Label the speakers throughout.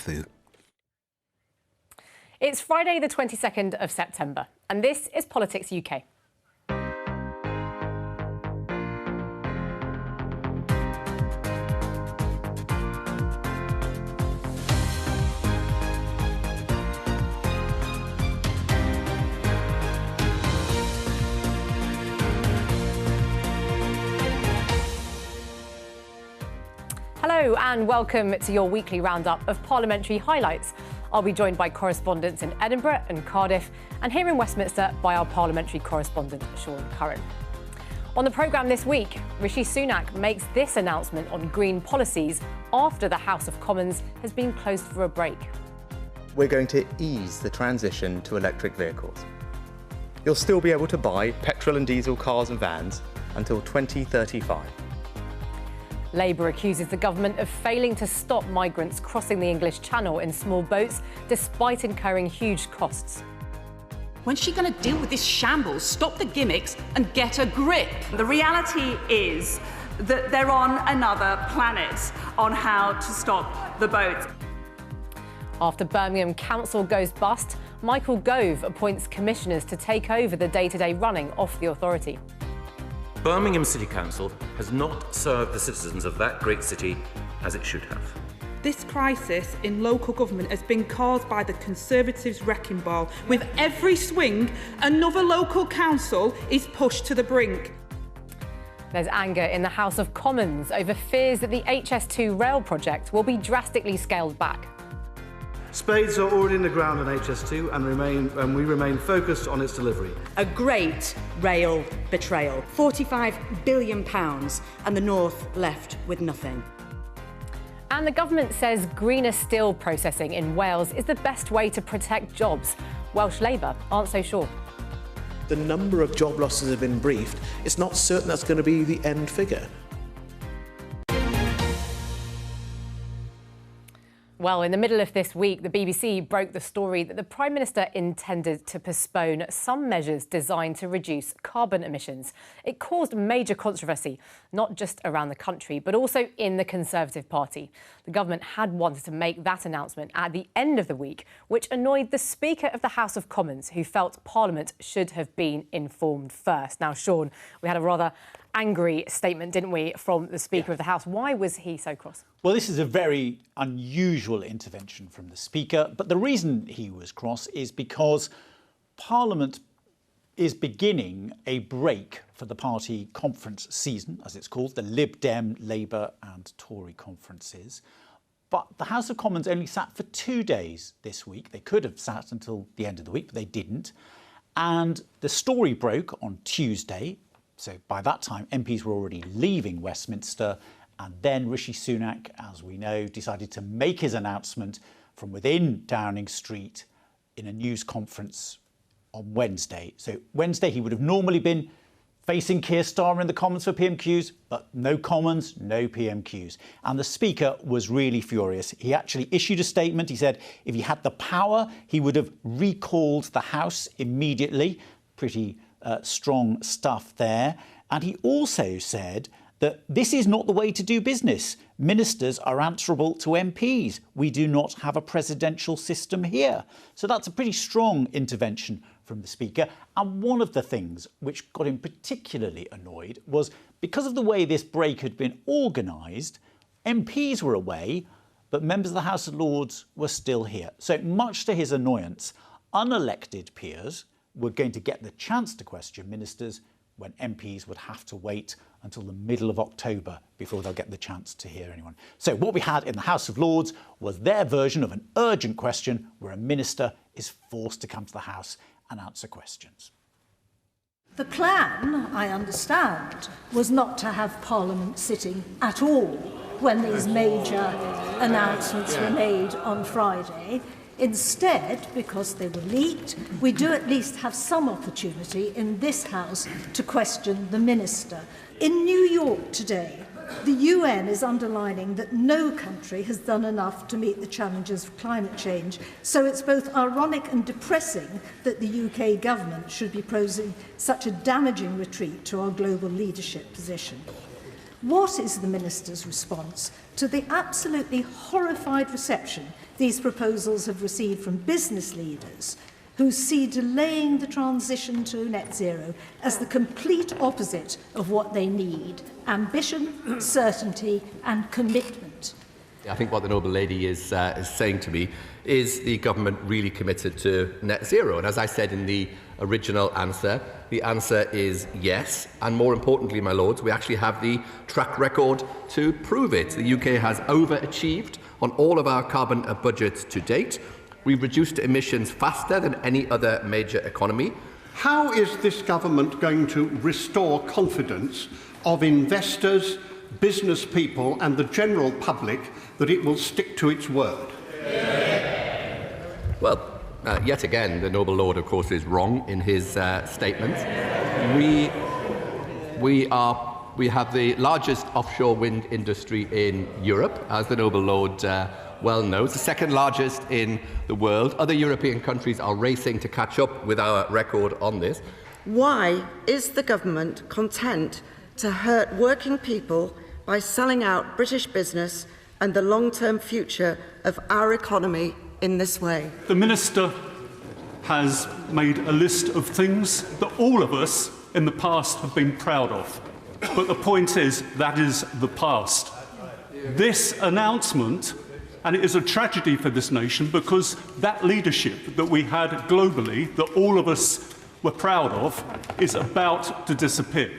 Speaker 1: Nathoo.
Speaker 2: It's Friday the 22nd of September, and this is Politics UK. Hello and welcome to your weekly roundup of parliamentary highlights. I'll be joined by correspondents in Edinburgh and Cardiff, and here in Westminster by our parliamentary correspondent, Sean Curran. On the programme this week, Rishi Sunak makes this announcement on green policies after the House of Commons has been closed for a break.
Speaker 3: We're going to ease the transition to electric vehicles. You'll still be able to buy petrol and diesel cars and vans until 2035.
Speaker 2: Labour accuses the government of failing to stop migrants crossing the English Channel in small boats, despite incurring huge costs.
Speaker 4: When's she going to deal with this shambles? Stop the gimmicks and get a grip. The reality is that they're on another planet on how to stop the boats.
Speaker 2: After Birmingham Council goes bust, Michael Gove appoints commissioners to take over the day-to-day running of the authority.
Speaker 5: Birmingham City Council has not served the citizens of that great city as it should have.
Speaker 6: This crisis in local government has been caused by the Conservatives' wrecking ball. With every swing, another local council is pushed to the brink.
Speaker 2: There's anger in the House of Commons over fears that the HS2 rail project will be drastically scaled back.
Speaker 7: Spades are already in the ground on HS2 and we remain focused on its delivery.
Speaker 8: A great rail betrayal. £45 billion and the North left with nothing.
Speaker 2: And the government says greener steel processing in Wales is the best way to protect jobs. Welsh Labour aren't so sure.
Speaker 9: The number of job losses have been briefed. It's not certain that's going to be the end figure.
Speaker 2: Well, in the middle of this week, the BBC broke the story that the Prime Minister intended to postpone some measures designed to reduce carbon emissions. It caused major controversy, not just around the country, but also in the Conservative Party. The government had wanted to make that announcement at the end of the week, which annoyed the Speaker of the House of Commons, who felt Parliament should have been informed first. Now, Sean, we had a rather angry statement, didn't we, from the Speaker of the House. Why was he so cross?
Speaker 10: Well, this is a very unusual intervention from the Speaker, but the reason he was cross is because Parliament is beginning a break for the party conference season, as it's called, the Lib Dem, Labour and Tory conferences. But the House of Commons only sat for 2 days this week. They could have sat until the end of the week, but they didn't. And the story broke on Tuesday. So by that time, MPs were already leaving Westminster, and then Rishi Sunak, as we know, decided to make his announcement from within Downing Street in a news conference on Wednesday. So Wednesday, he would have normally been facing Keir Starmer in the Commons for PMQs, but no Commons, no PMQs. And the Speaker was really furious. He actually issued a statement. He said if he had the power, he would have recalled the House immediately. Pretty strong stuff there. And he also said that this is not the way to do business. Ministers are answerable to MPs. We do not have a presidential system here. So that's a pretty strong intervention from the Speaker. And one of the things which got him particularly annoyed was because of the way this break had been organised, MPs were away, but members of the House of Lords were still here. So much to his annoyance, unelected peers were going to get the chance to question ministers when MPs would have to wait until the middle of October before they'll get the chance to hear anyone. So what we had in the House of Lords was their version of an urgent question where a minister is forced to come to the House and answer questions.
Speaker 11: The plan, I understand, was not to have Parliament sitting at all when these major announcements were made on Friday. Instead, because they were leaked, we do at least have some opportunity in this House to question the Minister. In New York today, the UN is underlining that no country has done enough to meet the challenges of climate change, so it's both ironic and depressing that the UK government should be proposing such a damaging retreat to our global leadership position. What is the Minister's response to the absolutely horrified reception these proposals have received from business leaders who see delaying the transition to net zero as the complete opposite of what they need: ambition, certainty and commitment.
Speaker 1: I think what the Noble Lady is saying to me is the government really committed to net zero? And as I said in the original answer, the answer is yes. And more importantly, my lords, we actually have the track record to prove it. The UK has overachieved on all of our carbon budgets to date. We've reduced emissions faster than any other major economy.
Speaker 12: How is this government going to restore confidence of investors, business people and the general public that it will stick to its word?
Speaker 1: Well, yet again, the Noble Lord, of course, is wrong in his statement. We have the largest offshore wind industry in Europe, as the Noble Lord well knows, the second largest in the world. Other European countries are racing to catch up with our record on this.
Speaker 13: Why is the government content to hurt working people by selling out British business and the long-term future of our economy in this way?
Speaker 14: The Minister has made a list of things that all of us in the past have been proud of. But the point is, that is the past. This announcement, and it is a tragedy for this nation because that leadership that we had globally, that all of us were proud of, is about to disappear.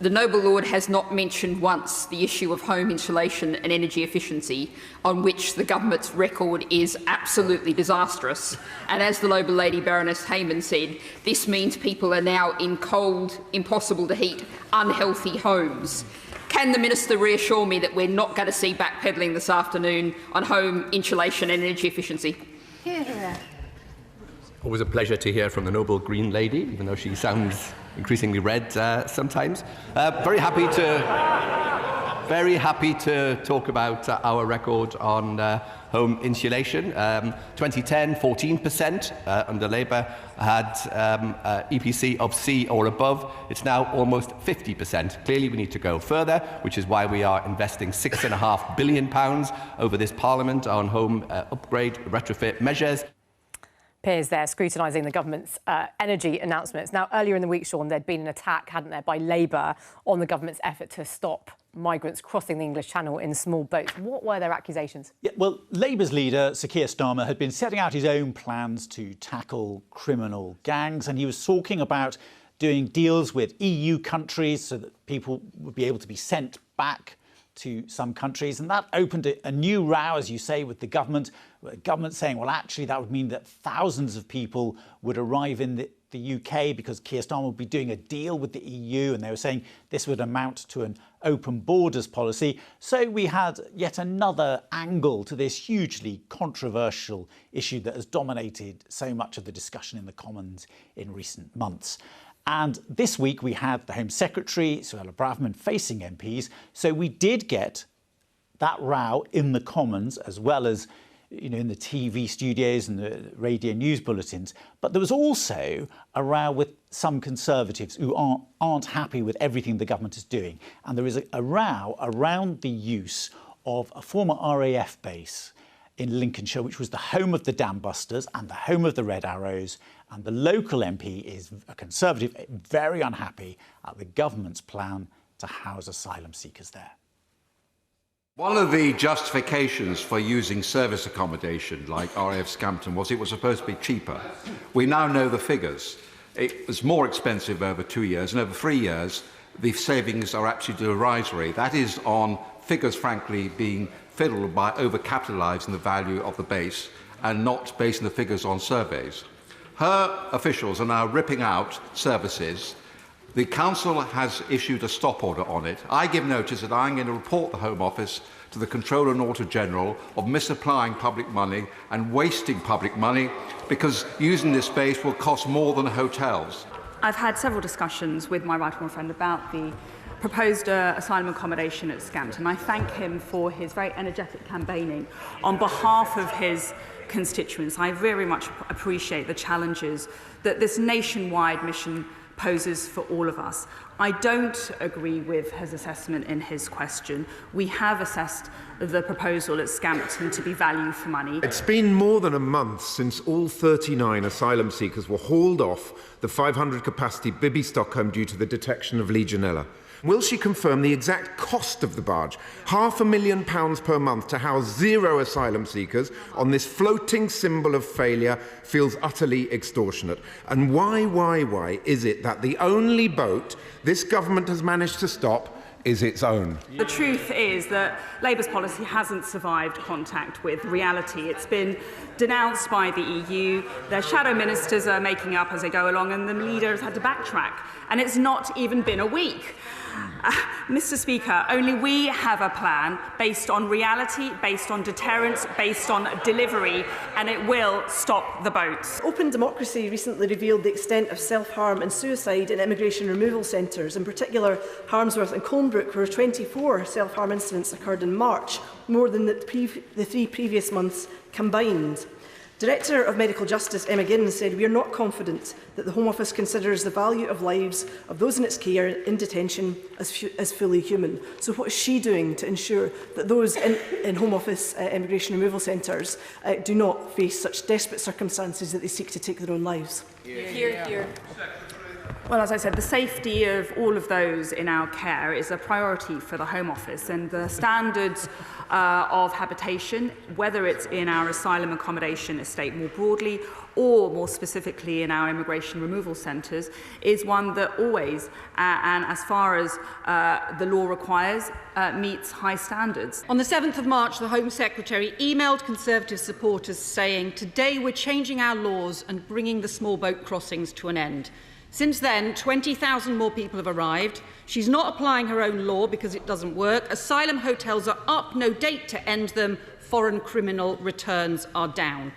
Speaker 15: The Noble Lord has not mentioned once the issue of home insulation and energy efficiency, on which the government's record is absolutely disastrous. And as the Noble Lady Baroness Hayman said, this means people are now in cold, impossible to heat, unhealthy homes. Can the Minister reassure me that we're not going to see backpedalling this afternoon on home insulation and energy efficiency?
Speaker 11: Here.
Speaker 1: Always a pleasure to hear from the Noble Green Lady, even though she sounds increasingly red sometimes. Very happy to talk about our record on home insulation. 2010, 14% under Labour had EPC of C or above. It's now almost 50%. Clearly we need to go further, which is why we are investing £6.5 billion over this Parliament on home upgrade retrofit measures.
Speaker 2: Peers there scrutinising the government's energy announcements. Now, earlier in the week, Sean, there'd been an attack, hadn't there, by Labour on the government's effort to stop migrants crossing the English Channel in small boats. What were their accusations?
Speaker 10: Yeah, well, Labour's leader, Sir Keir Starmer, had been setting out his own plans to tackle criminal gangs, and he was talking about doing deals with EU countries so that people would be able to be sent back to some countries, and that opened a new row, as you say, with the government saying, well, actually, that would mean that thousands of people would arrive in the UK because Keir Starmer would be doing a deal with the EU, and they were saying this would amount to an open borders policy. So we had yet another angle to this hugely controversial issue that has dominated so much of the discussion in the Commons in recent months. And this week we had the Home Secretary, Suella Braverman, facing MPs. So we did get that row in the Commons as well as, you know, in the TV studios and the radio news bulletins. But there was also a row with some Conservatives who aren't happy with everything the government is doing. And there is a row around the use of a former RAF base in Lincolnshire, which was the home of the Dam Busters and the home of the Red Arrows. And the local MP is a Conservative, very unhappy at the government's plan to house asylum seekers there.
Speaker 16: One of the justifications for using service accommodation like RAF Scampton was it was supposed to be cheaper. We now know the figures. It was more expensive over 2 years, and over 3 years, the savings are actually derisory. That is on figures, frankly, being fiddled by over-capitalising the value of the base and not basing the figures on surveys. Her officials are now ripping out services. The Council has issued a stop order on it. I give notice that I'm going to report the Home Office to the Controller and Auditor General of misapplying public money and wasting public money, because using this space will cost more than hotels.
Speaker 4: I've had several discussions with my right honourable friend about the proposed asylum accommodation at Scampton. I thank him for his very energetic campaigning on behalf of his constituents. I very much appreciate the challenges that this nationwide mission poses for all of us. I don't agree with his assessment in his question. We have assessed the proposal at Scampton to be value for money.
Speaker 17: It's been more than a month since all 39 asylum seekers were hauled off the 500-capacity Bibby Stockholm due to the detection of Legionella. Will she confirm the exact cost of the barge? £500,000 per month to house 0 asylum seekers on this floating symbol of failure feels utterly extortionate. And why is it that the only boat this government has managed to stop is its own?
Speaker 4: The truth is that Labour's policy hasn't survived contact with reality. It's been denounced by the EU, their shadow ministers are making up as they go along, and the leader has had to backtrack. And it's not even been a week. Mr. Speaker, only we have a plan based on reality, based on deterrence, based on delivery, and it will stop the boats.
Speaker 18: Open Democracy recently revealed the extent of self-harm and suicide in immigration removal centres, in particular Harmsworth and Colnbrook, where 24 self-harm incidents occurred in March, more than the 3 previous months combined. Director of Medical Justice Emma Giddens said, "We are not confident that the Home Office considers the value of lives of those in its care in detention as fully human." So what is she doing to ensure that those in Home Office immigration removal centres do not face such desperate circumstances that they seek to take their own lives?
Speaker 4: Hear. Well, as I said, the safety of all of those in our care is a priority for the Home Office, and the standards of habitation, whether it's in our asylum accommodation estate more broadly or more specifically in our immigration removal centres, is one that always, and as far as the law requires, meets high standards.
Speaker 8: On the 7th of March, the Home Secretary emailed Conservative supporters saying, "Today we're changing our laws and bringing the small boat crossings to an end." Since then, 20,000 more people have arrived. She's not applying her own law because it doesn't work. Asylum hotels are up, no date to end them. Foreign criminal returns are down.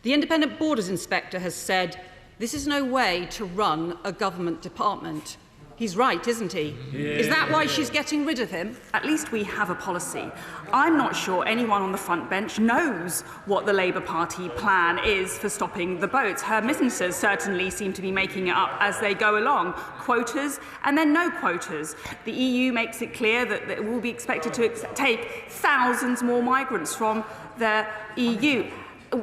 Speaker 8: The Independent Borders Inspector has said, "This is no way to run a government department." He's right, isn't he? Yeah. Is that why she's getting rid of him?
Speaker 4: At least we have a policy. I'm not sure anyone on the front bench knows what the Labour Party plan is for stopping the boats. Her ministers certainly seem to be making it up as they go along. Quotas and then no quotas. The EU makes it clear that it will be expected to take thousands more migrants from the EU.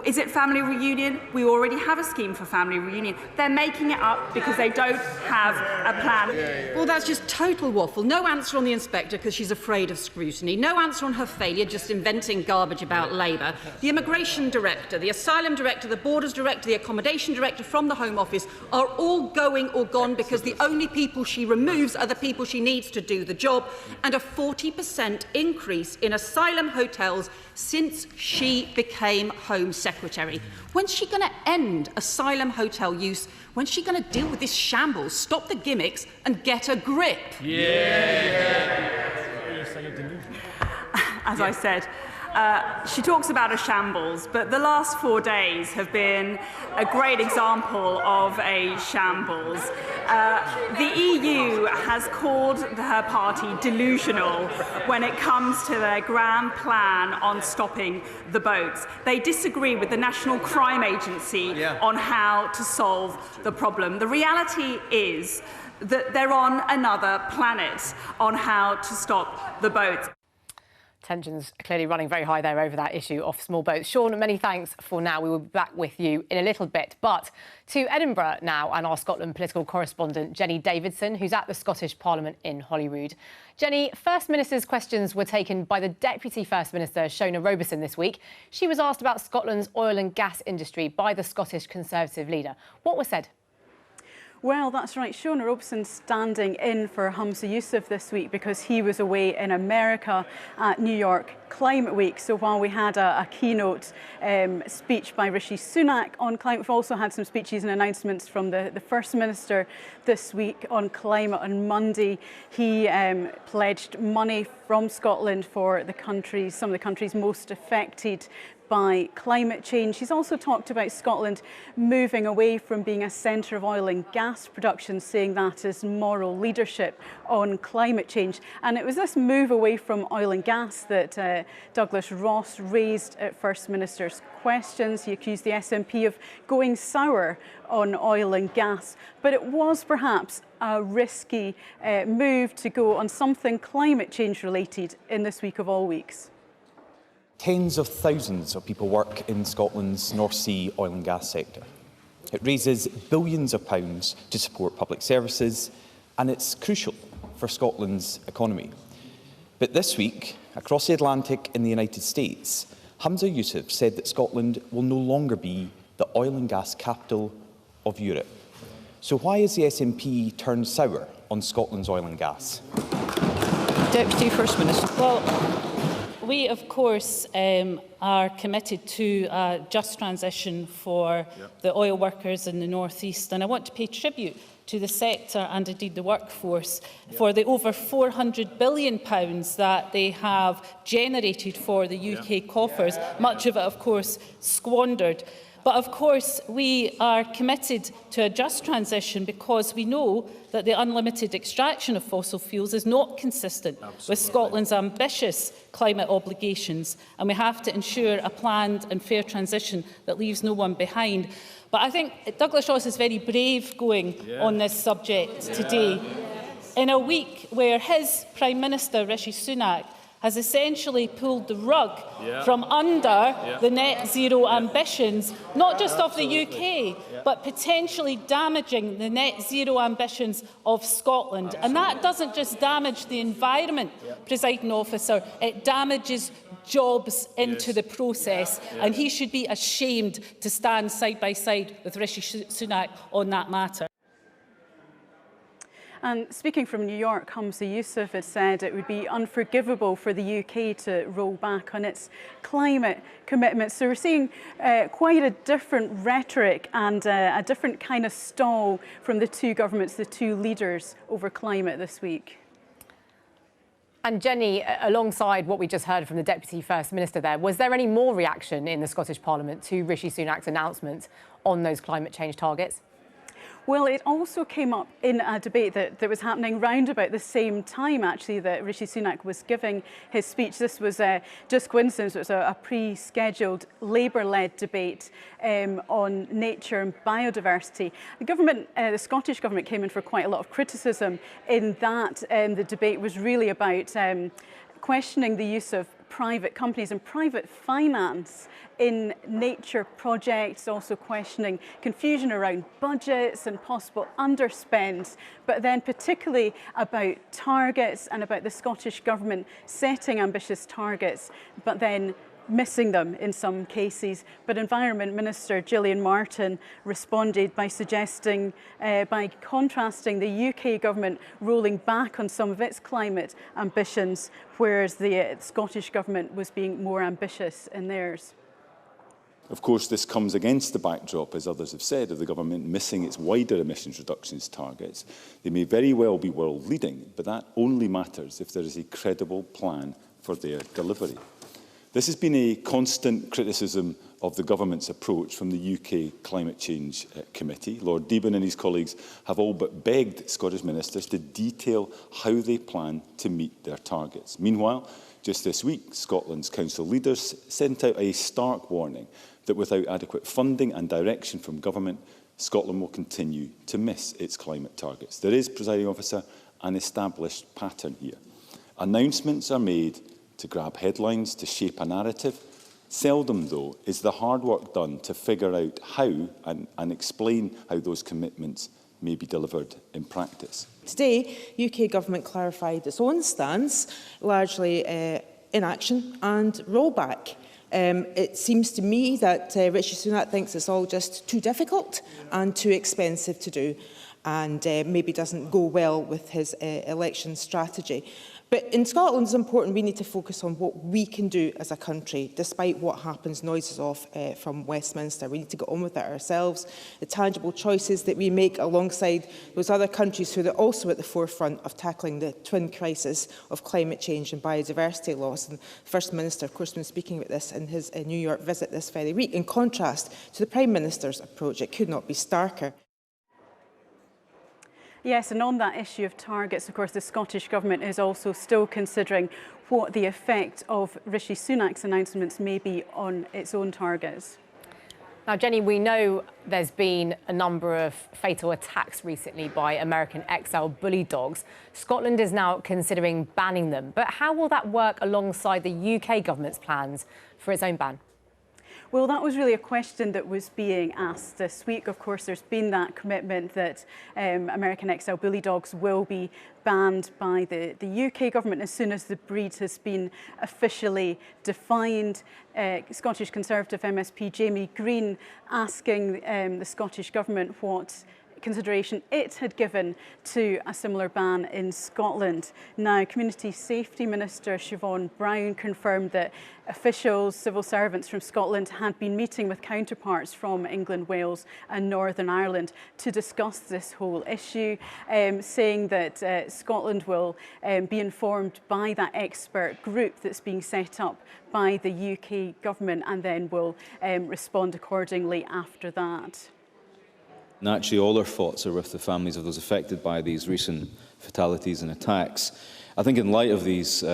Speaker 4: Is it family reunion? We already have a scheme for family reunion. They're making it up because they don't have a plan.
Speaker 8: Well, that's just total waffle. No answer on the inspector because she's afraid of scrutiny. No answer on her failure, just inventing garbage about Labour. The immigration director, the asylum director, the borders director, the accommodation director from the Home Office are all going or gone because the only people she removes are the people she needs to do the job, and a 40% increase in asylum hotels since she became Home Secretary. When's she going to end asylum hotel use? When's she going to deal with this shambles, stop the gimmicks and get a grip?
Speaker 4: As I said, she talks about a shambles, but the last 4 days have been a great example of a shambles. The EU has called her party delusional when it comes to their grand plan on stopping the boats. They disagree with the National Crime Agency on how to solve the problem. The reality is that they're on another planet on how to stop the boats.
Speaker 2: Tensions are clearly running very high there over that issue of small boats. Sean, many thanks for now. We will be back with you in a little bit. But to Edinburgh now, and our Scotland political correspondent, Jenny Davidson, who's at the Scottish Parliament in Holyrood. Jenny, First Minister's questions were taken by the Deputy First Minister, Shona Robertson, this week. She was asked about Scotland's oil and gas industry by the Scottish Conservative leader. What was said?
Speaker 19: Well, that's right. Shona Robertson standing in for Humza Yousaf this week because he was away in America at New York Climate Week. So while we had a keynote speech by Rishi Sunak on climate, we've also had some speeches and announcements from the First Minister this week on climate. On Monday, he pledged money from Scotland for some of the countries most affected by climate change. He's also talked about Scotland moving away from being a centre of oil and gas production, saying that is moral leadership on climate change. And it was this move away from oil and gas that Douglas Ross raised at First Minister's questions. He accused the SNP of going sour on oil and gas. But it was perhaps a risky move to go on something climate change related in this week of all weeks.
Speaker 20: Tens of thousands of people work in Scotland's North Sea oil and gas sector. It raises billions of pounds to support public services, and it's crucial for Scotland's economy. But this week, across the Atlantic in the United States, Humza Yousaf said that Scotland will no longer be the oil and gas capital of Europe. So why has the SNP turned sour on Scotland's oil and gas?
Speaker 21: Deputy First Minister. Well, we, of course, are committed to a just transition for the oil workers in the North East, and I want to pay tribute to the sector and indeed the workforce for the over £400 billion that they have generated for the UK coffers, much of it, of course, squandered. But of course, we are committed to a just transition because we know that the unlimited extraction of fossil fuels is not consistent with Scotland's ambitious climate obligations, and we have to ensure a planned and fair transition that leaves no one behind. But I think Douglas Ross is very brave going on this subject today, in a week where his Prime Minister, Rishi Sunak, has essentially pulled the rug from under the net zero ambitions, not just of the UK, but potentially damaging the net zero ambitions of Scotland. And that doesn't just damage the environment, Presiding Officer, it damages jobs into the process. And he should be ashamed to stand side by side with Rishi Sunak on that matter.
Speaker 19: And speaking from New York, Humza Yousaf had said it would be unforgivable for the UK to roll back on its climate commitments. So we're seeing quite a different rhetoric and a different kind of stall from the two governments, the two leaders over climate this week.
Speaker 2: And Jenny, alongside what we just heard from the Deputy First Minister there, was there any more reaction in the Scottish Parliament to Rishi Sunak's announcement on those climate change targets?
Speaker 19: Well, it also came up in a debate that was happening round about the same time, actually, that Rishi Sunak was giving his speech. This was just coincidence. It was a pre-scheduled Labour-led debate on nature and biodiversity. The government, the Scottish Government, came in for quite a lot of criticism in that the debate was really about questioning the use of private companies and private finance in nature projects, also questioning confusion around budgets and possible underspends, but then particularly about targets and about the Scottish Government setting ambitious targets, but then missing them in some cases. But Environment Minister Gillian Martin responded by suggesting, by contrasting the UK Government rolling back on some of its climate ambitions, whereas the Scottish Government was being more ambitious in theirs.
Speaker 22: Of course, this comes against the backdrop, as others have said, of the government missing its wider emissions reductions targets. They may very well be world-leading, but that only matters if there is a credible plan for their delivery. This has been a constant criticism of the government's approach from the UK Climate Change Committee. Lord Deben and his colleagues have all but begged Scottish ministers to detail how they plan to meet their targets. Meanwhile, just this week, Scotland's council leaders sent out a stark warning that without adequate funding and direction from government, Scotland will continue to miss its climate targets. There is, Presiding Officer, an established pattern here. Announcements are made to grab headlines, to shape a narrative. Seldom, though, is the hard work done to figure out how and explain how those commitments may be delivered in practice.
Speaker 23: Today, UK Government clarified its own stance, largely inaction and rollback. It seems to me that Rishi Sunak thinks it's all just too difficult and too expensive to do, and maybe doesn't go well with his election strategy. But in Scotland, it's important we need to focus on what we can do as a country, despite what happens noises off from Westminster. We need to get on with it ourselves. The tangible choices that we make alongside those other countries who are also at the forefront of tackling the twin crisis of climate change and biodiversity loss. And the First Minister, of course, been speaking about this in his New York visit this very week. In contrast to the Prime Minister's approach, it could not be starker.
Speaker 19: Yes, and on that issue of targets, of course, the Scottish Government is also still considering what the effect of Rishi Sunak's announcements may be on its own targets.
Speaker 2: Now, Jenny, we know there's been a number of fatal attacks recently by American XL bully dogs. Scotland is now considering banning them. But how will that work alongside the UK government's plans for its own ban?
Speaker 19: Well, that was really a question that was being asked this week. Of course, there's been that commitment that American XL bully dogs will be banned by the UK government as soon as the breed has been officially defined. Scottish Conservative MSP Jamie Green asking the Scottish Government what consideration it had given to a similar ban in Scotland. Now, Community Safety Minister Siobhan Brown confirmed that officials, civil servants from Scotland had been meeting with counterparts from England, Wales and Northern Ireland to discuss this whole issue, saying that Scotland will be informed by that expert group that's being set up by the UK government and then will respond accordingly after that.
Speaker 3: Naturally, all our thoughts are with the families of those affected by these recent fatalities and attacks. I think in light of this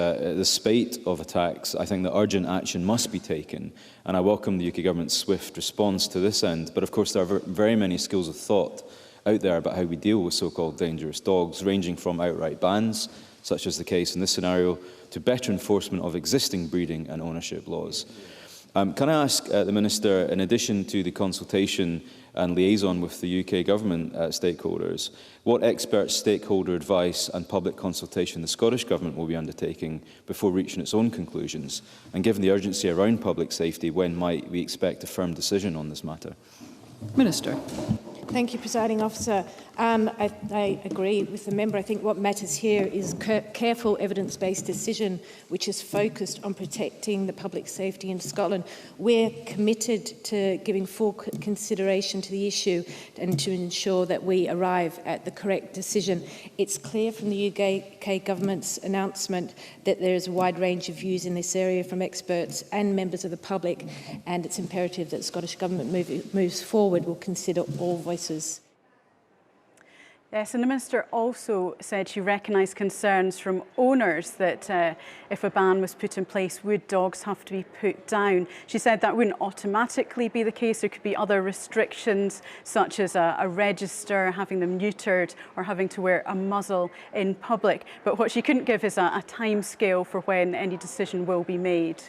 Speaker 3: spate of attacks, I think that urgent action must be taken, and I welcome the UK Government's swift response to this end. But of course, there are very many schools of thought out there about how we deal with so-called dangerous dogs, ranging from outright bans, such as the case in this scenario, to better enforcement of existing breeding and ownership laws. Can I ask the Minister, in addition to the consultation and liaison with the UK Government stakeholders, what expert stakeholder advice and public consultation the Scottish Government will be undertaking before reaching its own conclusions? And given the urgency around public safety, when might we expect a firm decision on this matter?
Speaker 5: Minister.
Speaker 6: Thank you, Presiding Officer. I agree with the member. I think what matters here is careful evidence-based decision which is focused on protecting the public safety in Scotland. We're committed to giving full consideration to the issue and to ensure that we arrive at the correct decision. It's clear from the UK Government's announcement that there is a wide range of views in this area from experts and members of the public, and it's imperative that the Scottish Government moves forward will consider all voices.
Speaker 19: Yes, and the Minister also said she recognised concerns from owners that if a ban was put in place, would dogs have to be put down? She said that wouldn't automatically be the case. There could be other restrictions, such as a register, having them neutered, or having to wear a muzzle in public. But what she couldn't give is a timescale for when any decision will be made.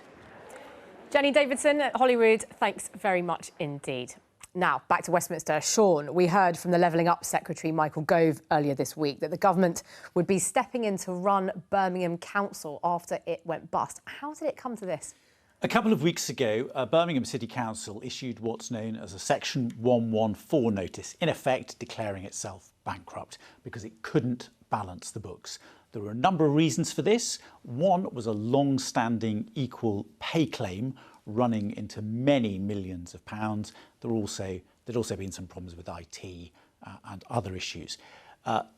Speaker 2: Jenny Davidson at Holyrood, thanks very much indeed. Now, back to Westminster. Sean, we heard from the Levelling Up Secretary Michael Gove earlier this week that the government would be stepping in to run Birmingham Council after it went bust. How did it come to this?
Speaker 10: A couple of weeks ago, Birmingham City Council issued what's known as a Section 114 notice, in effect declaring itself bankrupt because it couldn't balance the books. There were a number of reasons for this. One was a long-standing equal pay claim running into many millions of pounds. There'd also been some problems with IT and other issues.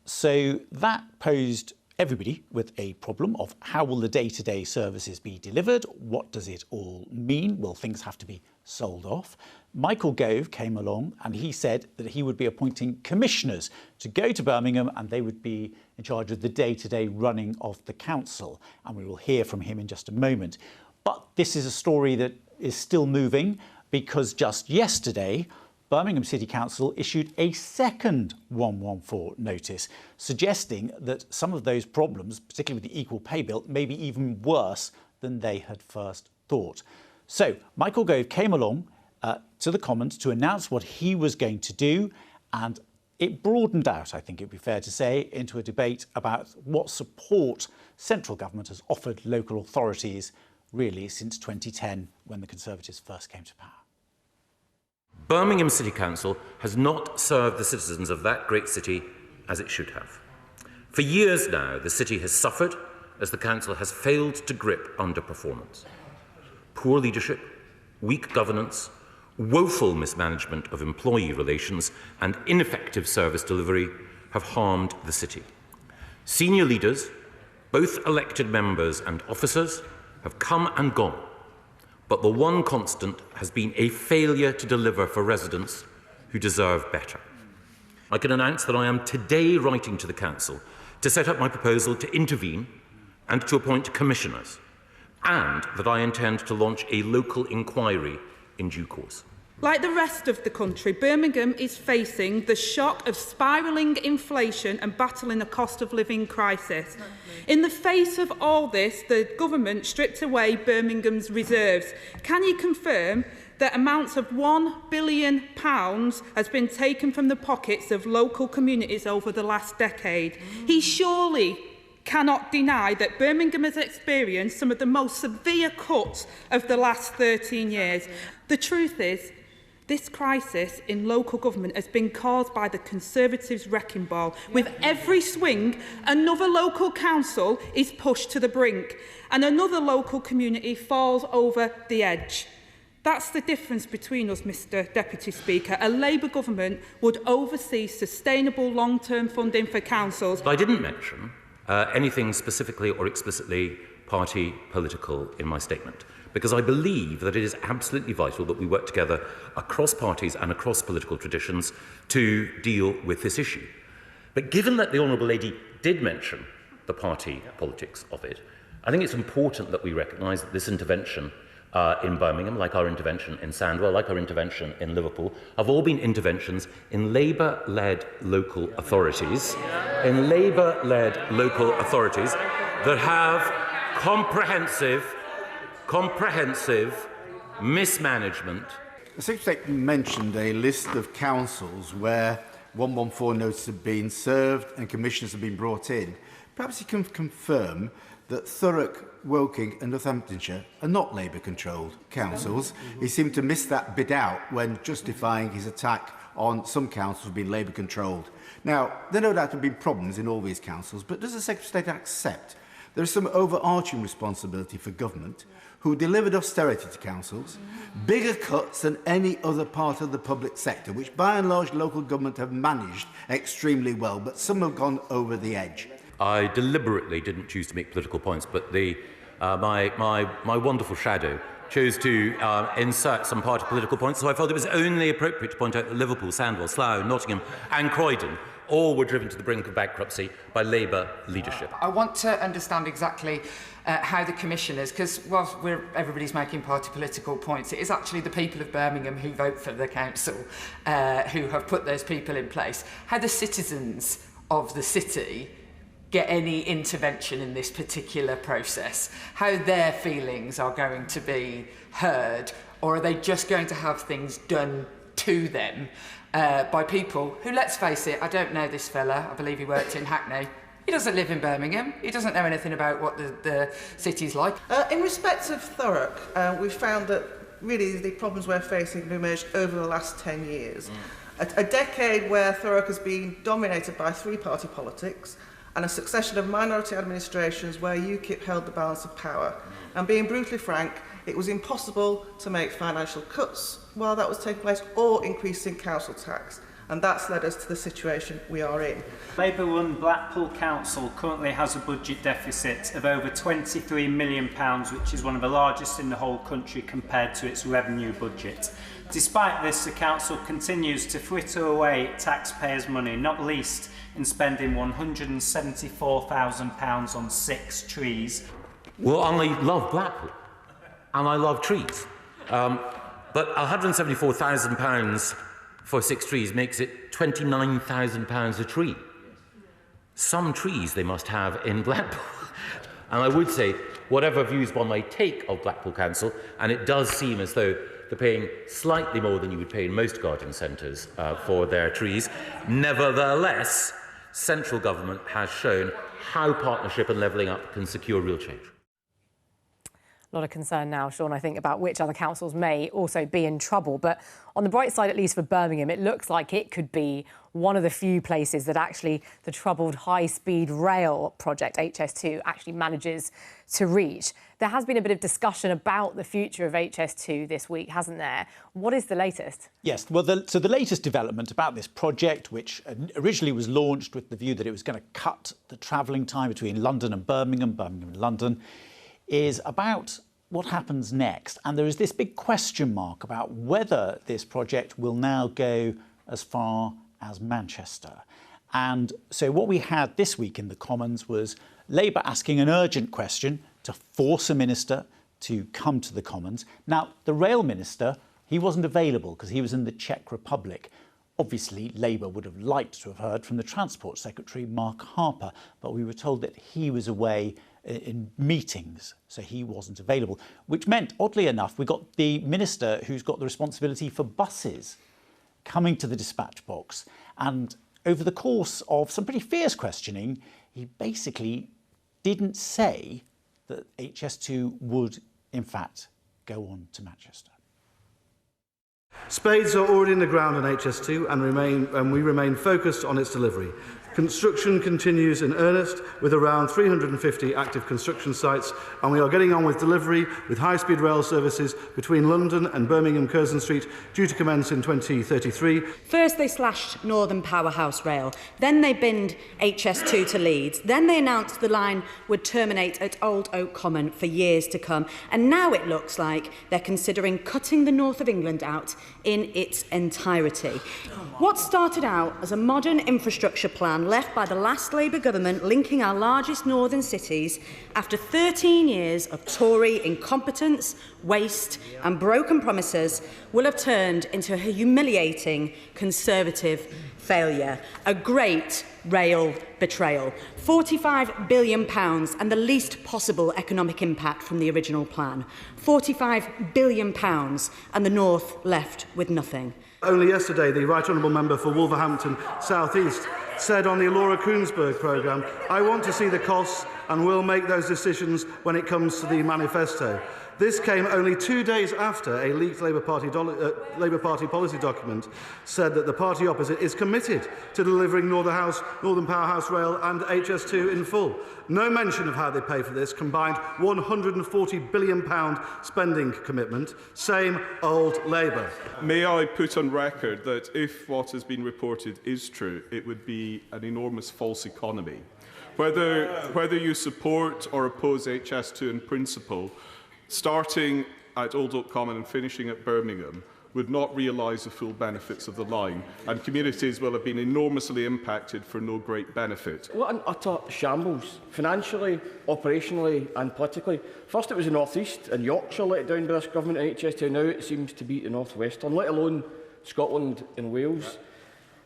Speaker 10: So that posed everybody with a problem of how will the day-to-day services be delivered? What does it all mean? Will things have to be sold off? Michael Gove came along and he said that he would be appointing commissioners to go to Birmingham and they would be in charge of the day-to-day running of the council. And we will hear from him in just a moment. But this is a story that is still moving because just yesterday, Birmingham City Council issued a second 114 notice, suggesting that some of those problems, particularly with the equal pay bill, may be even worse than they had first thought. So Michael Gove came along to the Commons to announce what he was going to do, and it broadened out, I think it would be fair to say, into a debate about what support central government has offered local authorities really since 2010, when the Conservatives first came to power.
Speaker 24: Birmingham City Council has not served the citizens of that great city as it should have. For years now, the city has suffered as the Council has failed to grip underperformance. Poor leadership, weak governance, woeful mismanagement of employee relations and ineffective service delivery have harmed the city. Senior leaders, both elected members and officers, have come and gone, but the one constant has been a failure to deliver for residents who deserve better. I can announce that I am today writing to the Council to set up my proposal to intervene and to appoint commissioners, and that I intend to launch a local inquiry in due course.
Speaker 5: Like the rest of the country, Birmingham is facing the shock of spiralling inflation and battling a cost of living crisis. In the face of all this, the government stripped away Birmingham's reserves. Can you confirm that amounts of £1 billion has been taken from the pockets of local communities over the last decade? He surely cannot deny that Birmingham has experienced some of the most severe cuts of the last 13 years. The truth is, this crisis in local government has been caused by the Conservatives' wrecking ball. With every swing, another local council is pushed to the brink and another local community falls over the edge. That's the difference between us, Mr Deputy Speaker. A Labour government would oversee sustainable long-term funding for councils.
Speaker 24: I didn't mention anything specifically or explicitly party political in my statement, because I believe that it is absolutely vital that we work together across parties and across political traditions to deal with this issue. But given that the Honourable Lady did mention the party politics of it, I think it's important that we recognise that this intervention in Birmingham, like our intervention in Sandwell, like our intervention in Liverpool, have all been interventions in Labour-led local authorities, that have comprehensive mismanagement.
Speaker 7: The Secretary of State mentioned a list of councils where 114 notices have been served and commissioners have been brought in. Perhaps he can confirm that Thurrock, Woking and Northamptonshire are not Labour-controlled councils. He seemed to miss that bit out when justifying his attack on some councils being Labour-controlled. Now, there no doubt have been problems in all these councils, but does the Secretary of State accept there is some overarching responsibility for government who delivered austerity to councils, bigger cuts than any other part of the public sector, which by and large local government have managed extremely well, but some have gone over the edge?
Speaker 24: I deliberately didn't choose to make political points, but my wonderful shadow chose to insert some party political points, so I felt it was only appropriate to point out that Liverpool, Sandwell, Slough, Nottingham and Croydon all were driven to the brink of bankruptcy by Labour leadership.
Speaker 9: I want to understand exactly how the commissioners, because whilst everybody's making party political points, it is actually the people of Birmingham who vote for the council who have put those people in place. How the citizens of the city get any intervention in this particular process, how their feelings are going to be heard, or are they just going to have things done to them by people who, let's face it, I don't know this fella, I believe he worked in Hackney. He doesn't live in Birmingham. He doesn't know anything about what the city's like.
Speaker 12: In respect of Thurrock, we've found that really the problems we're facing have emerged over the last 10 years. A decade where Thurrock has been dominated by three-party politics and a succession of minority administrations where UKIP held the balance of power. And being brutally frank, it was impossible to make financial cuts while that was taking place or increasing council tax. And that's led us to the situation we are in.
Speaker 25: Labour-run Blackpool Council currently has a budget deficit of over £23 million, which is one of the largest in the whole country compared to its revenue budget. Despite this, the council continues to fritter away taxpayers' money, not least in spending £174,000 on 6 trees.
Speaker 24: Well, I love Blackpool, and I love trees. But £174,000 for 6 trees makes it £29,000 a tree. Some trees they must have in Blackpool. And I would say, whatever views one may take of Blackpool Council, and it does seem as though they're paying slightly more than you would pay in most garden centres for their trees, nevertheless, central government has shown how partnership and levelling up can secure real change.
Speaker 2: A lot of concern now, Sean, I think, about which other councils may also be in trouble. But on the bright side, at least for Birmingham, it looks like it could be one of the few places that actually the troubled high-speed rail project, HS2, actually manages to reach. There has been a bit of discussion about the future of HS2 this week, hasn't there? What is the latest?
Speaker 10: Yes, well, so the latest development about this project, which originally was launched with the view that it was going to cut the travelling time between London and Birmingham and London, is about what happens next. And there is this big question mark about whether this project will now go as far as Manchester. And so what we had this week in the Commons was Labour asking an urgent question to force a minister to come to the Commons. Now, the rail minister, he wasn't available because he was in the Czech Republic. Obviously, Labour would have liked to have heard from the Transport Secretary, Mark Harper, but we were told that he was away in meetings, so he wasn't available, which meant, oddly enough, we got the minister who's got the responsibility for buses coming to the dispatch box. And over the course of some pretty fierce questioning, he basically didn't say that HS2 would, in fact, go on to Manchester.
Speaker 1: Spades are already in the ground on HS2 and we remain focused on its delivery. Construction continues in earnest with around 350 active construction sites, and we are getting on with delivery with high-speed rail services between London and Birmingham Curzon Street due to commence in 2033.
Speaker 8: First they slashed Northern Powerhouse Rail, then they binned HS2 to Leeds, then they announced the line would terminate at Old Oak Common for years to come, and now it looks like they're considering cutting the north of England out in its entirety. What started out as a modern infrastructure plan left by the last Labour government linking our largest northern cities, after 13 years of Tory incompetence, waste and broken promises, will have turned into a humiliating Conservative failure, a great rail betrayal. £45 billion and the least possible economic impact from the original plan. £45 billion and the North left with nothing.
Speaker 1: Only yesterday, the Right Honourable Member for Wolverhampton South East said on the Laura Koonsberg programme, "I want to see the costs and will make those decisions when it comes to the manifesto." This came only 2 days after a leaked Labour Party policy document said that the party opposite is committed to delivering Northern Powerhouse Rail and HS2 in full. No mention of how they pay for this combined £140 billion spending commitment. Same old Labour.
Speaker 11: May I put on record that if what has been reported is true, it would be an enormous false economy. Whether you support or oppose HS2 in principle, starting at Old Oak Common and finishing at Birmingham would not realise the full benefits of the line, and communities will have been enormously impacted for no great benefit.
Speaker 13: What an utter shambles, financially, operationally and politically. First it was the North East and Yorkshire let down by this government and HS2, now it seems to be the North Western, let alone Scotland and Wales.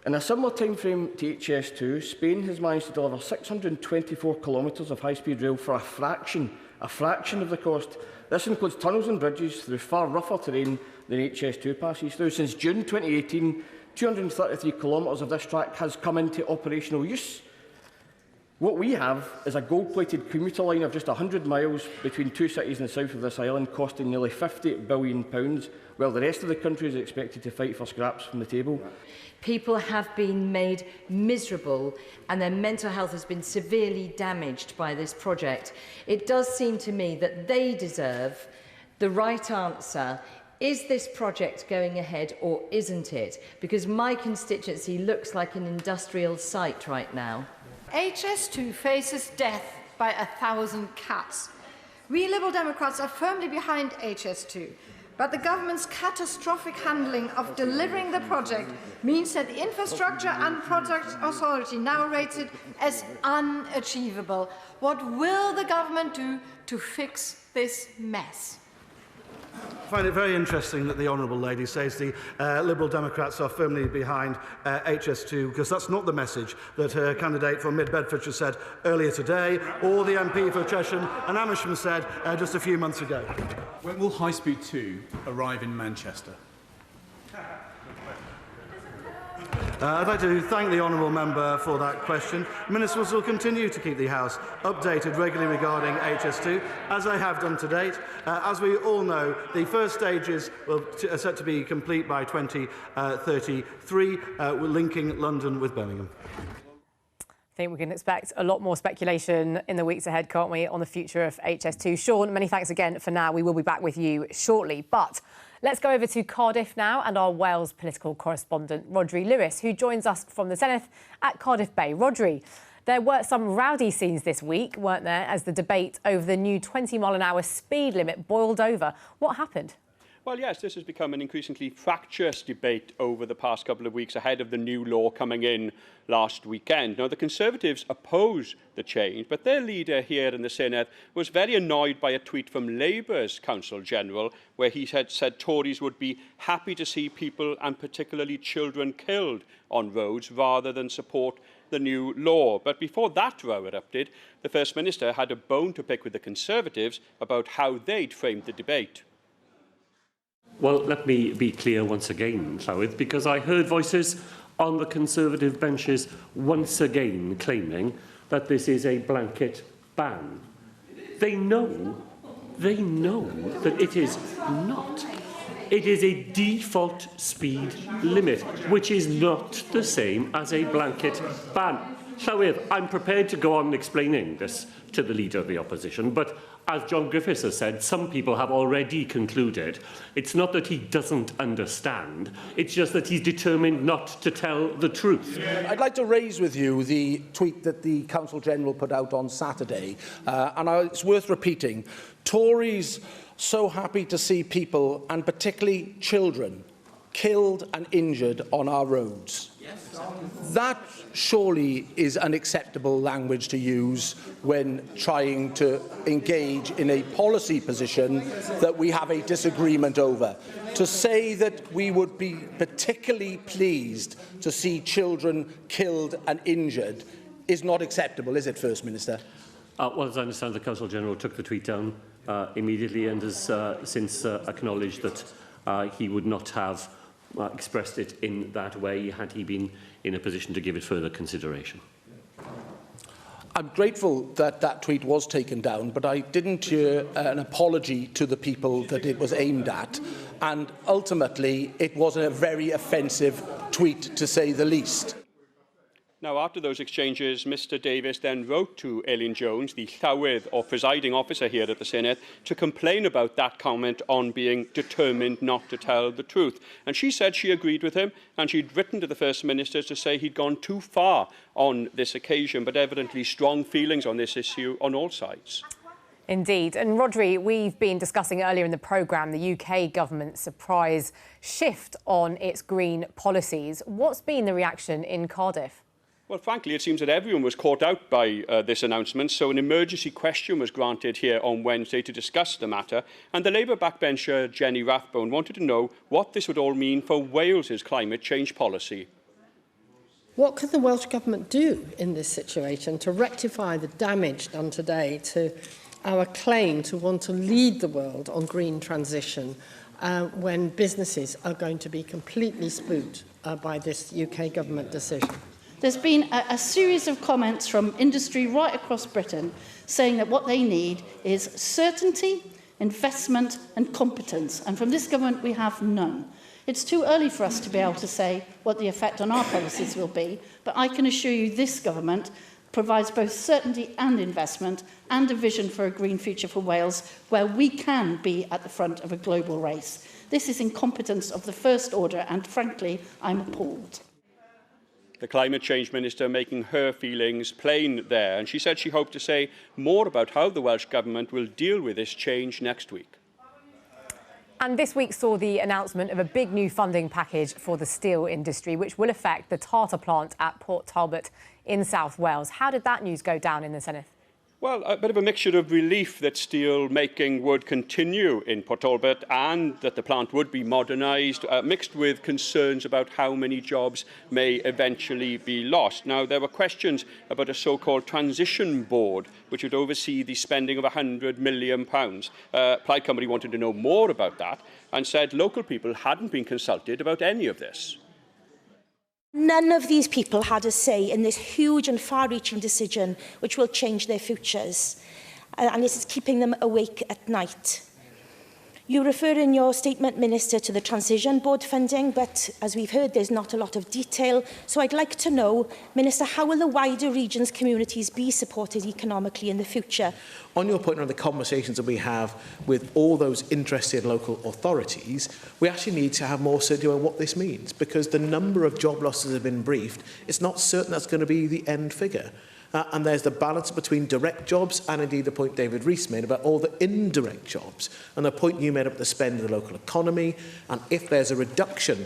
Speaker 13: In a similar time frame to HS2, Spain has managed to deliver 624 kilometres of high-speed rail for a fraction of the cost. This includes tunnels and bridges through far rougher terrain than HS2 passes through. Since June 2018, 233 kilometres of this track has come into operational use. What we have is a gold-plated commuter line of just 100 miles between two cities in the south of this island, costing nearly £50 billion, while the rest of the country is expected to fight for scraps from the table.
Speaker 14: People have been made miserable and their mental health has been severely damaged by this project. It does seem to me that they deserve the right answer. Is this project going ahead or isn't it? Because my constituency looks like an industrial site right now.
Speaker 15: HS2 faces death by 1,000 cuts. We Liberal Democrats are firmly behind HS2. But the government's catastrophic handling of delivering the project means that the Infrastructure and Projects Authority now rates it as unachievable. What will the government do to fix this mess?
Speaker 1: I find it very interesting that the Honourable Lady says the Liberal Democrats are firmly behind HS2, because that's not the message that her candidate for Mid-Bedfordshire said earlier today, or the MP for Chesham and Amersham said just a few months ago.
Speaker 26: When will High Speed 2 arrive in Manchester?
Speaker 1: I'd like to thank the honourable member for that question. Ministers will continue to keep the House updated regularly regarding HS2, as they have done to date. As we all know, the first stages are set to be complete by 2033, linking London with Birmingham.
Speaker 2: I think we can expect a lot more speculation in the weeks ahead, can't we, on the future of HS2. Sean, many thanks again for now. We will be back with you shortly. But let's go over to Cardiff now and our Wales political correspondent, Rodri Lewis, who joins us from the Senedd at Cardiff Bay. Rodri, there were some rowdy scenes this week, weren't there, as the debate over the new 20-mile-an-hour speed limit boiled over. What happened?
Speaker 4: Well, yes, this has become an increasingly fractious debate over the past couple of weeks ahead of the new law coming in last weekend. Now, the Conservatives oppose the change, but their leader here in the Senedd was very annoyed by a tweet from Labour's Counsel General, where he had said Tories would be happy to see people, and particularly children, killed on roads rather than support the new law. But before that row erupted, the First Minister had a bone to pick with the Conservatives about how they'd framed the debate.
Speaker 16: Well, let me be clear once again, Llywydd, because I heard voices on the Conservative benches once again claiming that this is a blanket ban. They know that it is not. It is a default speed limit, which is not the same as a blanket ban. Llywydd, I'm prepared to go on explaining this to the Leader of the Opposition, but as John Griffiths has said, some people have already concluded it's not that he doesn't understand, it's just that he's determined not to tell the truth.
Speaker 17: I'd like to raise with you the tweet that the Counsel General put out on Saturday, and it's worth repeating. Tories so happy to see people, and particularly children, killed and injured on our roads. That surely is unacceptable language to use when trying to engage in a policy position that we have a disagreement over. To say that we would be particularly pleased to see children killed and injured is not acceptable, is it, First Minister?
Speaker 16: Well, as I understand, the Counsel General took the tweet down immediately and has since acknowledged that he would not have expressed it in that way had he been in a position to give it further consideration.
Speaker 17: I'm grateful that that tweet was taken down, but I didn't hear an apology to the people that it was aimed at, and ultimately it was a very offensive tweet, to say the least.
Speaker 4: Now, after those exchanges, Mr Davies then wrote to Elin Jones, the Llywydd or presiding officer here at the Senedd, to complain about that comment on being determined not to tell the truth. And she said she agreed with him, and she'd written to the First Minister to say he'd gone too far on this occasion, but evidently strong feelings on this issue on all sides.
Speaker 2: Indeed. And Rodri, we've been discussing earlier in the programme the UK government's surprise shift on its green policies. What's been the reaction in Cardiff?
Speaker 4: Well, frankly, it seems that everyone was caught out by this announcement, so an emergency question was granted here on Wednesday to discuss the matter, and the Labour backbencher Jenny Rathbone wanted to know what this would all mean for Wales's climate change policy.
Speaker 18: What could the Welsh Government do in this situation to rectify the damage done today to our claim to want to lead the world on green transition when businesses are going to be completely spooked by this UK government decision?
Speaker 20: There's been a series of comments from industry right across Britain saying that what they need is certainty, investment and competence. And from this government, we have none. It's too early for us to be able to say what the effect on our policies will be, but I can assure you this government provides both certainty and investment and a vision for a green future for Wales where we can be at the front of a global race. This is incompetence of the first order and, frankly, I'm appalled.
Speaker 4: The Climate Change Minister making her feelings plain there, and she said she hoped to say more about how the Welsh Government will deal with this change next week.
Speaker 2: And this week saw the announcement of a big new funding package for the steel industry, which will affect the tartar plant at Port Talbot in South Wales. How did that news go down in the Senedd?
Speaker 4: Well, a bit of a mixture of relief that steel making would continue in Port Talbot and that the plant would be modernised, mixed with concerns about how many jobs may eventually be lost. Now, there were questions about a so-called transition board, which would oversee the spending of £100 million. Plaid Cymru wanted to know more about that and said local people hadn't been consulted about any of this.
Speaker 3: None of these people had a say in this huge and far-reaching decision which will change their futures, and this is keeping them awake at night. You refer in your statement, Minister, to the Transition Board funding, but as we've heard, there's not a lot of detail. So I'd like to know, Minister, how will the wider region's communities be supported economically in the future?
Speaker 17: On your point on the conversations that we have with all those interested local authorities, we actually need to have more certainty on what this means, because the number of job losses have been briefed. It's not certain that's going to be the end figure. And there's the balance between direct jobs and indeed the point David Rees made about all the indirect jobs, and the point you made about the spend of the local economy, and if there's a reduction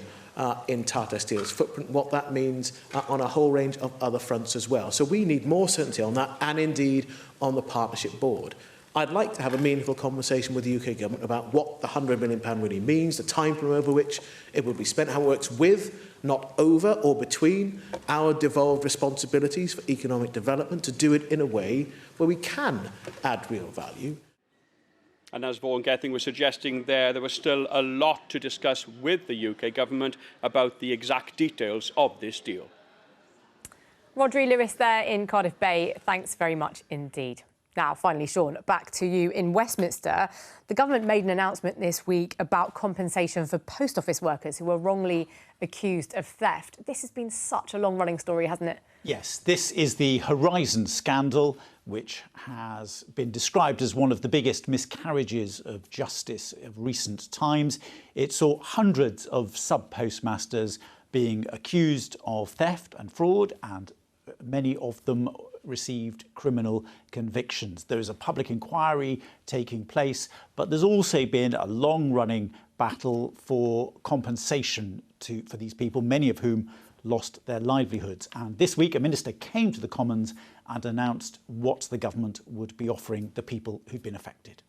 Speaker 17: in Tata Steel's footprint, what that means on a whole range of other fronts as well. So we need more certainty on that, and indeed on the partnership board. I'd like to have a meaningful conversation with the UK government about what the £100 million really means, the time frame over which it will be spent, how it works with, not over or between, our devolved responsibilities for economic development, to do it in a way where we can add real value.
Speaker 4: And as Vaughan Gething was suggesting there was still a lot to discuss with the UK government about the exact details of this deal.
Speaker 2: Rodri Lewis there in Cardiff Bay, thanks very much indeed. Now, finally, Sean, back to you in Westminster. The government made an announcement this week about compensation for post office workers who were wrongly accused of theft. This has been such a long-running story, hasn't it?
Speaker 10: Yes, this is the Horizon scandal, which has been described as one of the biggest miscarriages of justice of recent times. It saw hundreds of sub-postmasters being accused of theft and fraud, and many of them received criminal convictions. There is a public inquiry taking place, but there's also been a long-running battle for compensation for these people, many of whom lost their livelihoods. And this week, a minister came to the Commons and announced what the government would be offering the people who'd been affected.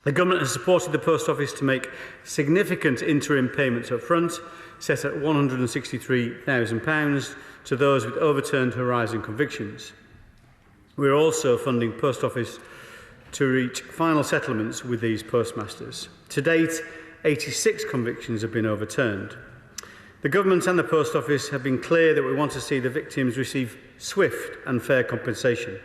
Speaker 6: The government has supported the Post Office to make significant interim payments up front, set at £163,000 to those with overturned Horizon convictions. We are also funding Post Office to reach final settlements with these postmasters. To date, 86 convictions have been overturned. The government and the Post Office have been clear that we want to see the victims receive swift and fair compensation.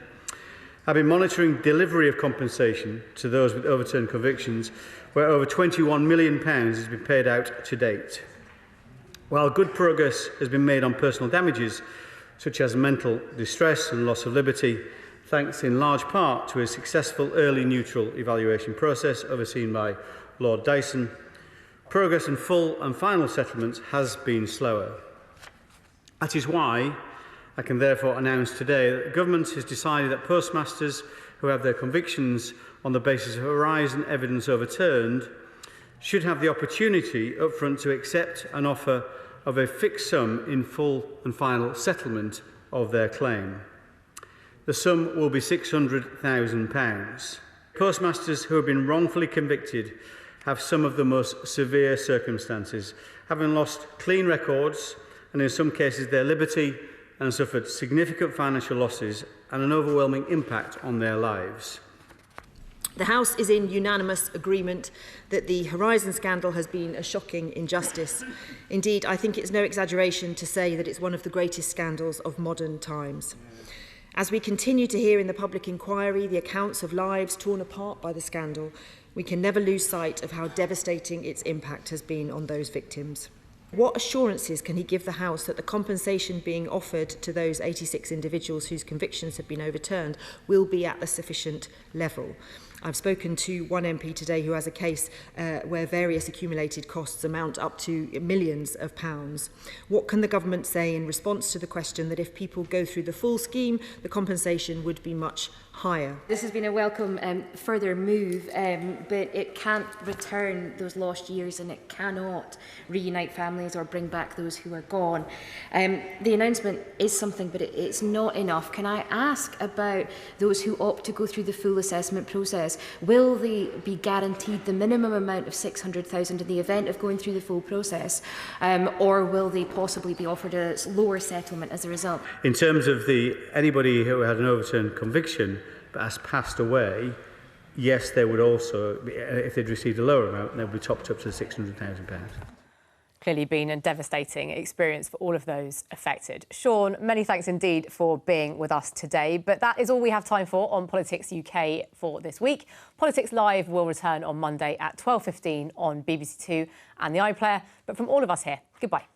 Speaker 6: I've been monitoring delivery of compensation to those with overturned convictions, where over £21 million has been paid out to date. While good progress has been made on personal damages, such as mental distress and loss of liberty, thanks in large part to a successful early neutral evaluation process overseen by Lord Dyson, progress in full and final settlements has been slower. That is why I can therefore announce today that the government has decided that postmasters who have their convictions on the basis of Horizon evidence overturned should have the opportunity up front to accept an offer of a fixed sum in full and final settlement of their claim. The sum will be £600,000. Postmasters who have been wrongfully convicted have some of the most severe circumstances, having lost clean records and in some cases their liberty, and suffered significant financial losses and an overwhelming impact on their lives.
Speaker 21: The House is in unanimous agreement that the Horizon scandal has been a shocking injustice. Indeed, I think it's no exaggeration to say that it's one of the greatest scandals of modern times. As we continue to hear in the public inquiry the accounts of lives torn apart by the scandal, we can never lose sight of how devastating its impact has been on those victims. What assurances can he give the House that the compensation being offered to those 86 individuals whose convictions have been overturned will be at a sufficient level? I've spoken to one MP today who has a case where various accumulated costs amount up to millions of pounds. What can the government say in response to the question that if people go through the full scheme, the compensation would be much higher?
Speaker 22: This has been a welcome further move, but it can't return those lost years, and it cannot reunite families or bring back those who are gone. The announcement is something, but it's not enough. Can I ask about those who opt to go through the full assessment process? Will they be guaranteed the minimum amount of £600,000 in the event of going through the full process, or will they possibly be offered a lower settlement as a result?
Speaker 6: In terms of anybody who had an overturned conviction but has passed away, yes, they would also, if they'd received a lower amount, they would be topped up to £600,000.
Speaker 2: clearly been a devastating experience for all of those affected. Sean, many thanks indeed for being with us today. But that is all we have time for on Politics UK for this week. Politics Live will return on Monday at 12:15 on BBC Two and the iPlayer. But from all of us here, goodbye.